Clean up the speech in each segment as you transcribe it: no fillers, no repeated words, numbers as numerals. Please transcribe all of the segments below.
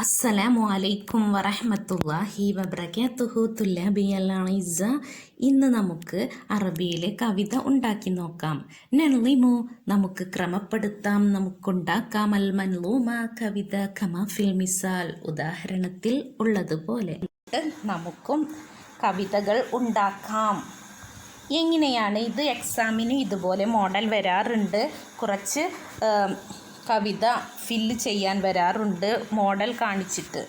അസ്സലാമു അലൈക്കും വറഹ്മത്തുള്ളാഹി വബറകാതുഹു തുല്ലാബിയൽ അഇസ്സ. ഇന്ന് നമുക്ക് അറബിയിലെ കവിത ഉണ്ടാക്കി നോക്കാം. നളിമു, നമുക്ക് ക്രമപ്പെടുത്താം, നമുക്കുണ്ടാക്കാം. അൽ മൻലൂമ, കവിത. കമാ ഫിൽ മിസാൽ, ഉദാഹരണത്തിൽ ഉള്ളതുപോലെ. നമുക്കും കവിതകൾ ഉണ്ടാക്കാം. എങ്ങനെയാണ് ഇത്? എക്സാമിന് ഇതുപോലെ മോഡൽ വരാറുണ്ട്. കുറച്ച് കവിത ഫില്ല് ചെയ്യാൻ വരാറുണ്ട് മോഡൽ കാണിച്ചിട്ട്.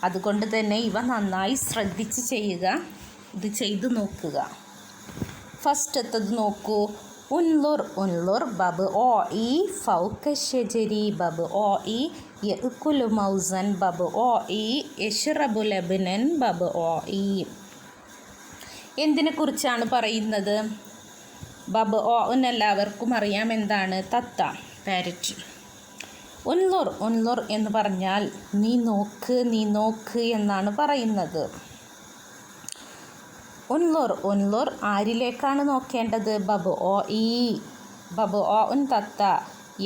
അതുകൊണ്ട് തന്നെ ഇവ നന്നായി ശ്രദ്ധിച്ച് ചെയ്യുക. ഇത് ചെയ്തു നോക്കുക. ഫസ്റ്റത്തത് നോക്കൂ. ഉൻലുർ ഉൻലുർ ബബ് ഓ ഇ ഫൗക ഷജരി ബബ് ഓ ഇ യഅ്കുലു മൗസൻ ബബ് ഓ ഇ യശ്റബു ലബനൻ ബബ് ഓ ഇ. എന്തിനെ കുറിച്ചാണ് പറയുന്നത്? ബബ് ഓ എല്ലാവർക്കും അറിയാം. എന്താണ്? തത്ത, പാരറ്റ്. ഉൻലുർ ഉൻലുർ എന്ന് പറഞ്ഞാൽ നീ നോക്ക്, നീ നോക്ക് എന്നാണ് പറയുന്നത്. ഉൻലുർ ഉൻലുർ ആരിലേക്കാണ് നോക്കേണ്ടത്? ബബ് ഓ ഇ. ബബ് ഓ ഉൻ തത്ത.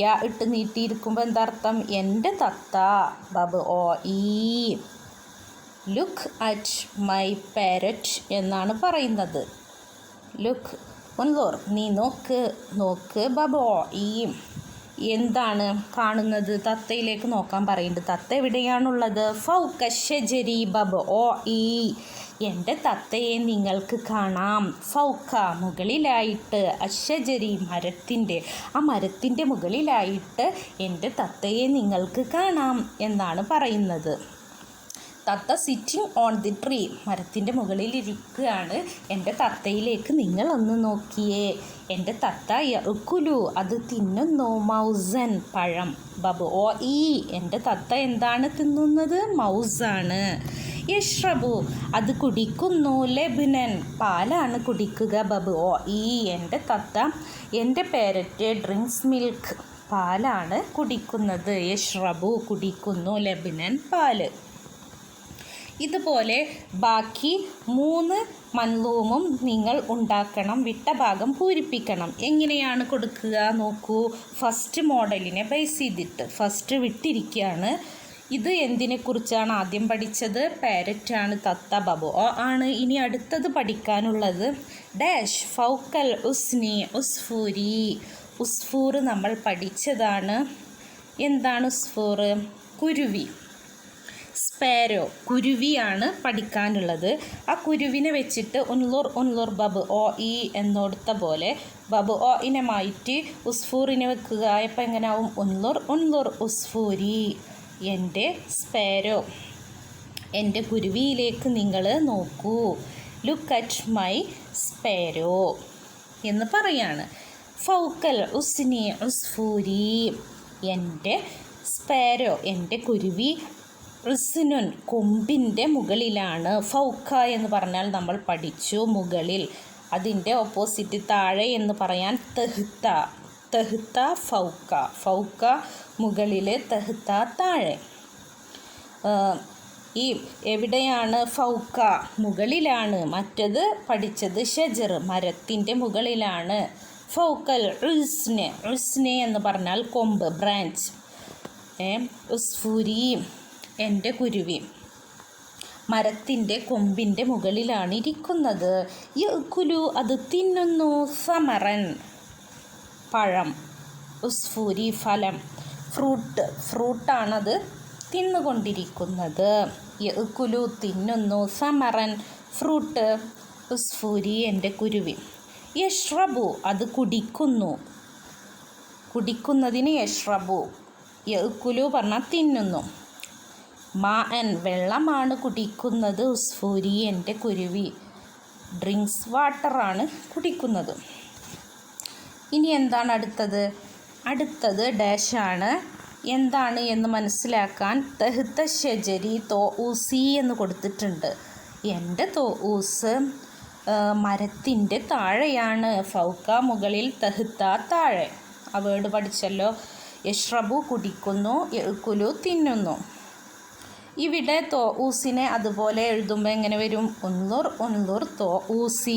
യാ ഇട്ട് നീട്ടിയിരിക്കുമ്പോൾ എന്താർത്ഥം? എൻ്റെ തത്ത. ബബ് ഓ ഇ. ലുക്ക് അറ്റ് മൈ പാരറ്റ് എന്നാണ് പറയുന്നത്. ലുക്ക് ഉൻലുർ, നീ നോക്ക്, നോക്ക്. ബബ് ഓ ഇ. എന്താണ് കാണുന്നത്? തത്തയിലേക്ക് നോക്കാൻ പറയുന്നുണ്ട്. തത്ത എവിടെയാണുള്ളത്? ഫൗക ഷജരി ബബ് ഓ ഇ. എൻ്റെ തത്തയെ നിങ്ങൾക്ക് കാണാം. ഫൗക, മുകളിലായിട്ട്. അഷജരി, മരത്തിൻ്റെ. ആ മരത്തിൻ്റെ മുകളിലായിട്ട് എൻ്റെ തത്തയെ നിങ്ങൾക്ക് കാണാം എന്നാണ് പറയുന്നത്. തത്ത സിറ്റിംഗ് ഓൺ ദി ട്രീ, മരത്തിൻ്റെ മുകളിൽ ഇരിക്കുകയാണ്. എൻ്റെ തത്തയിലേക്ക് നിങ്ങളൊന്ന് നോക്കിയേ. എൻ്റെ തത്ത യഅ്കുലു, അത് തിന്നുന്നു. മൗസൻ, പഴം. ബബ് ഓ ഇ, എൻ്റെ തത്ത എന്താണ് തിന്നുന്നത്? മൗസാണ്. യശ്റബു, അത് കുടിക്കുന്നു. ലബനൻ, പാലാണ് കുടിക്കുക. ബബ് ഓ ഇ, എൻ്റെ തത്ത, എൻ്റെ പാരറ്റ് ഡ്രിങ്ക്സ് മിൽക്ക്, പാലാണ് കുടിക്കുന്നത്. യശ്റബു, കുടിക്കുന്നു. ലബനൻ, പാല്. ഇതുപോലെ ബാക്കി 3 മൻലൂമും നിങ്ങൾ ഉണ്ടാക്കണം. വിട്ട ഭാഗം പൂരിപ്പിക്കണം. എങ്ങനെയാണ് കൊടുക്കുക നോക്കൂ. ഫസ്റ്റ് മോഡലിനെ ബേസ് ചെയ്തിട്ട് ഫസ്റ്റ് വിട്ടിരിക്കുകയാണ്. ഇത് എന്തിനെക്കുറിച്ചാണ് ആദ്യം പഠിച്ചത്? പാരറ്റാണ്. തത്ത ബബു ഓ ആണ്. ഇനി അടുത്തത് പഠിക്കാനുള്ളത് ഡാഷ് ഫൗക്കൽ ഉസ്നി ഉസ്ഫൂരി. ഉസ്ഫൂർ നമ്മൾ പഠിച്ചതാണ്. എന്താണ് ഉസ്ഫൂർ? കുരുവി. സ്പാരോ, കുരുവിയാണ് പഠിക്കാനുള്ളത്. ആ കുരുവിനെ വെച്ചിട്ട് ഉൻലുർ ഉൻലുർ ബബ് ഓ ഇ എന്നോടുത്ത പോലെ ബബ് ഓ ഇനെ മാറ്റി ഉസ്ഫൂറിനെ വെക്കുക. അപ്പം എങ്ങനെയാവും? ഉൻലുർ ഉൻലുർ ഉസ്ഫൂരി, എൻ്റെ സ്പാരോ, എൻ്റെ കുരുവിയിലേക്ക് നിങ്ങൾ നോക്കൂ. ലുക്ക് അറ്റ് മൈ സ്പാരോ എന്ന് പറയാണ്. ഫൗക്കൽ ഉസ്നി ഉസ്ഫൂരി, എൻ്റെ സ്പാരോ, എൻ്റെ കുരുവി ഉസ്നുൻ, കൊമ്പിൻ്റെ മുകളിലാണ്. ഫൗക്ക എന്ന് പറഞ്ഞാൽ നമ്മൾ പഠിച്ചു മുകളിൽ. അതിൻ്റെ ഓപ്പോസിറ്റ് താഴെ എന്ന് പറയാൻ തെഹ്ത. തെഹ്ത ഫൗക്ക. ഫൗക്ക മുകളിൽ, തെഹ്ത താഴെ. ഈ എവിടെയാണ്? ഫൗക്ക മുകളിലാണ്. മറ്റത് പഠിച്ചത് ഷജർ, മരത്തിൻ്റെ മുകളിലാണ്. ഫൗക്കൽ ഉസ്നെ. ഉസ്നെ എന്ന് പറഞ്ഞാൽ കൊമ്പ്, ബ്രാഞ്ച്. ഉസ്ഫൂരി, എൻ്റെ കുരുവി മരത്തിൻ്റെ കൊമ്പിൻ്റെ മുകളിലാണ് ഇരിക്കുന്നത്. യഅ്കുലു, അത് തിന്നുന്നു. സമറൻ, പഴം. ഉസ്ഫൂരി, ഫലം, ഫ്രൂട്ട്. ഫ്രൂട്ടാണത് തിന്നുകൊണ്ടിരിക്കുന്നത്. യഅ്കുലു, തിന്നുന്നു. സമറൻ, ഫ്രൂട്ട്. ഉസ്ഫൂരി, എൻ്റെ കുരുവി. യശ്റബു, അത് കുടിക്കുന്നു. കുടിക്കുന്നതിന് യശ്റബു. യഅ്കുലു പറഞ്ഞാൽ തിന്നുന്നു. മാഅൻ, വെള്ളമാണ് കുടിക്കുന്നത്. ഉസ്ഫൂരി, എൻ്റെ കുരുവി. ഡ്രിങ്ക്സ്, വാട്ടറാണ് കുടിക്കുന്നത്. ഇനി എന്താണ് അടുത്തത്? അടുത്തത് ഡാഷാണ്. എന്താണ് എന്ന് മനസ്സിലാക്കാൻ തെഹ്ത ഷജരി തോ ഊസി എന്ന് കൊടുത്തിട്ടുണ്ട്. എൻ്റെ തോ ഊസ് മരത്തിൻ്റെ താഴെയാണ്. ഫൗക്ക മുകളിൽ, തെഹ്ത താഴെ. ആ വേർഡ് പഠിച്ചല്ലോ. യശ്റബു, കുടിക്കുന്നു. യഅ്കുലു, തിന്നുന്നു. ഇവിടെ തോ ഊസിനെ അതുപോലെ എഴുതുമ്പോൾ എങ്ങനെ വരും? ഉൻലുർ ഉൻലുർ തോ ഊസി,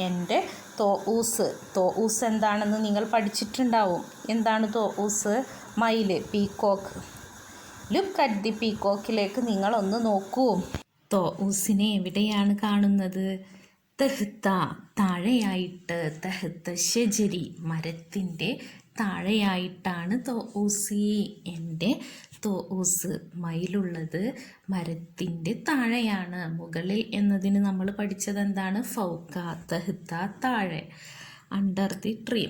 എൻ്റെ തോ ഊസ്. തോ ഊസ് എന്താണെന്ന് നിങ്ങൾ പഠിച്ചിട്ടുണ്ടാവും. എന്താണ് തോ ഊസ്? മയിൽ, പീക്കോക്ക്. ലുക്ക് അറ്റ് ദി പീക്കോക്കിലേക്ക് നിങ്ങളൊന്ന് നോക്കൂ. തോഊസിനെ എവിടെയാണ് കാണുന്നത്? തെഹ്ത താഴെയായിട്ട്, തെഹ്ത ഷജരി മരത്തിൻ്റെ താഴെയായിട്ടാണ് തോഊസി എൻ്റെ തോഊസ് മയിലുള്ളത് മരത്തിൻ്റെ താഴെയാണ്. മുകളിൽ എന്നതിന് നമ്മൾ പഠിച്ചത് എന്താണ്? ഫൗക്ക, തെഹ്ത താഴെ, അണ്ടർ ദി ട്രീ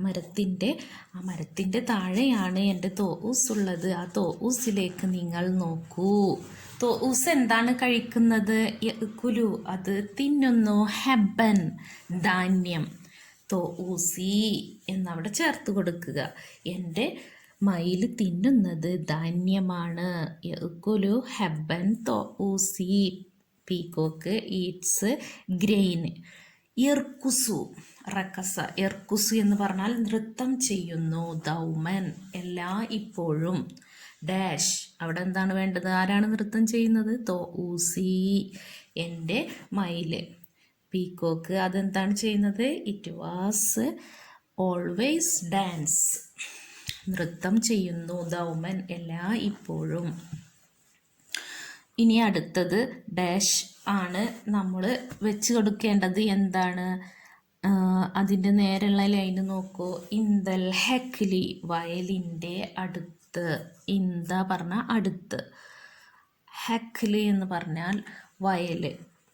മരത്തിൻ്റെ താഴെയാണ് എൻ്റെ തോഊസ് ഉള്ളത്. ആ തോഊസിലേക്ക് നിങ്ങൾ നോക്കൂ. തോഊസ് എന്താണ് കഴിക്കുന്നത്? യഅ്കുലു അത് തിന്നുന്നു, ഹബ്ബൻ ധാന്യം. തോഊസി എന്നവിടെ ചേർത്ത് കൊടുക്കുക. എൻ്റെ മയിൽ തിന്നുന്നത് ധാന്യമാണ്. യഅ്കുലു ഹബ്ബൻ തോഊസി. Peacock eats grain. ഇർക്കുസു റക്കസ, ഇർക്കുസു എന്ന് പറഞ്ഞാൽ നൃത്തം ചെയ്യുന്നു. ദൗമൻ എല്ലാ ഇപ്പോഴും. ഡാഷ് അവിടെ എന്താണ് വേണ്ടത്? ആരാണ് നൃത്തം ചെയ്യുന്നത്? തോഊസി എൻ്റെ മയില്. പീക്കോക്ക് അതെന്താണ് ചെയ്യുന്നത്? ഇറ്റ് വാസ് ഓൾവേസ് ഡാൻസ് നൃത്തം ചെയ്യുന്നു. ദൗമൻ എല്ലാ ഇപ്പോഴും. ഇനി അടുത്തത് ഡാഷ് ആണ് നമ്മൾ വെച്ച് കൊടുക്കേണ്ടത്. എന്താണ്? അതിൻ്റെ നേരെയുള്ള ലൈന് നോക്കൂ. ഇന്ദൽ ഹെക്ലി വയലിൻ്റെ അടുത്ത്. ഇന്ദ പറഞ്ഞാൽ അടുത്ത്, ഹെക്ലി എന്ന് പറഞ്ഞാൽ വയൽ,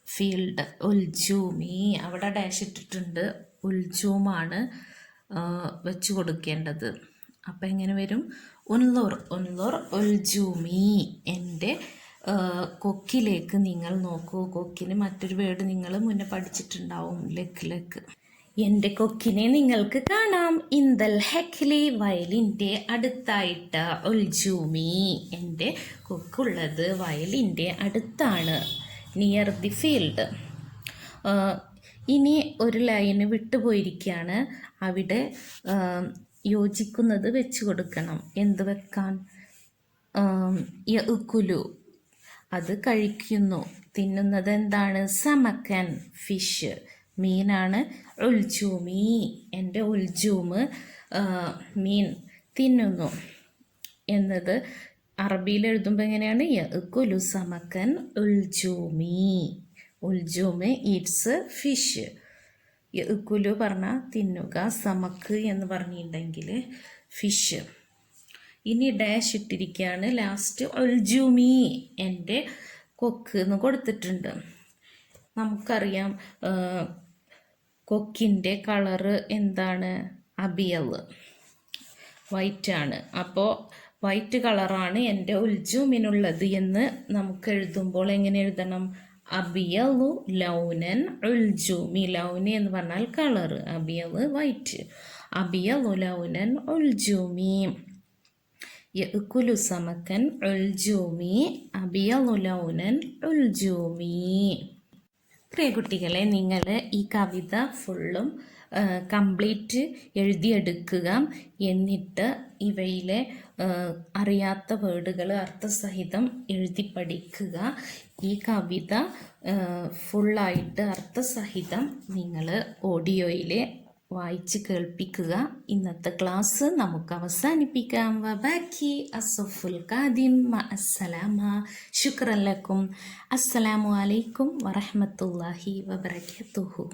ഫീൽഡ്. ഉൽജൂമി അവിടെ ഡാഷ് ഇട്ടിട്ടുണ്ട്. ഉൽജൂമാണ് വെച്ച് കൊടുക്കേണ്ടത്. അപ്പം എങ്ങനെ വരും? ഉൻലോർ ഉൽജൂമി എൻ്റെ കൊക്കിലേക്ക് നിങ്ങൾ നോക്കൂ. കൊക്കിന് മറ്റൊരു വേർഡ് നിങ്ങൾ മുന്നേ പഠിച്ചിട്ടുണ്ടാവും, ലക്ക്. എൻ്റെ കൊക്കിനെ നിങ്ങൾക്ക് കാണാം. ഇന്ദൽ ഹെക്ലി വയലിൻ്റെ അടുത്തായിട്ട്. ഉൽജൂമി എൻ്റെ കൊക്കുള്ളത് വയലിൻ്റെ അടുത്താണ്, നിയർ ദി ഫീൽഡ്. ഇനി ഒരു ലൈന് വിട്ടുപോയിരിക്കുകയാണ്. അവിടെ യോജിക്കുന്നത് വെച്ച് കൊടുക്കണം. എന്ത് വെക്കാൻ? യഅ്കുലു അത് കഴിക്കുന്നു, തിന്നുന്നത് എന്താണ്? സമക്കൻ ഫിഷ്, മീനാണ്. ഉൽജൂമി എൻ്റെ ഉൽജൂമ് മീൻ തിന്നുന്നു എന്നത് അറബിയിൽ എഴുതുമ്പോൾ എങ്ങനെയാണ്? യഅ്കുലു സമക്കൻ ഉൽജൂമി. ഉൽജൂമ് ഈറ്റ്സ് ഫിഷ്. യഅ്കുലു പറഞ്ഞാൽ തിന്നുക, സമക്ക് എന്ന് പറഞ്ഞിട്ടുണ്ടെങ്കിൽ ഫിഷ്. ഇനി ഡാഷ് ഇട്ടിരിക്കുകയാണ് ലാസ്റ്റ്. ഉൽജൂമി എൻ്റെ കൊക്ക് എന്ന് കൊടുത്തിട്ടുണ്ട്. നമുക്കറിയാം കൊക്കിൻ്റെ കളറ് എന്താണ്? അബിയൽ, വൈറ്റാണ്. അപ്പോൾ വൈറ്റ് കളറാണ് എൻ്റെ ഉൽജൂമിനുള്ളത് എന്ന് നമുക്ക് എഴുതുമ്പോൾ എങ്ങനെ എഴുതണം? അബിയലു ലൗനൻ ഉൽജൂമി. ലൗന് എന്ന് പറഞ്ഞാൽ കളറ്, അബിയൽ വൈറ്റ്. അബിയലു ലൗനൻ ഉൽജൂമി. യഅ്കുലു സമക്കൻ ഉൽജൂമി അബിയലു ലൗനൻ ഉൽജൂമി. പ്രിയ കുട്ടികളെ, നിങ്ങൾ ഈ കവിത ഫുള്ളും കംപ്ലീറ്റ് എഴുതിയെടുക്കുക. എന്നിട്ട് ഇവയിലെ അറിയാത്ത വേർഡുകൾ അർത്ഥസഹിതം എഴുതി പഠിക്കുക. ഈ കവിത ഫുള്ളായിട്ട് അർത്ഥസഹിതം നിങ്ങൾ ഓഡിയോയിൽ വായിച്ച് കേൾപ്പിക്കുക. ഇന്നത്തെ ക്ലാസ് നമുക്ക് അവസാനിപ്പിക്കാം. വബാക്കി അസ്സഫുൽ ഖാദിം അസ്സലാമ. ശുക്രൻ ലക്കും. അസ്സലാമു അലൈക്കും വറഹ്മത്തുള്ളാഹി വബറകാതുഹു.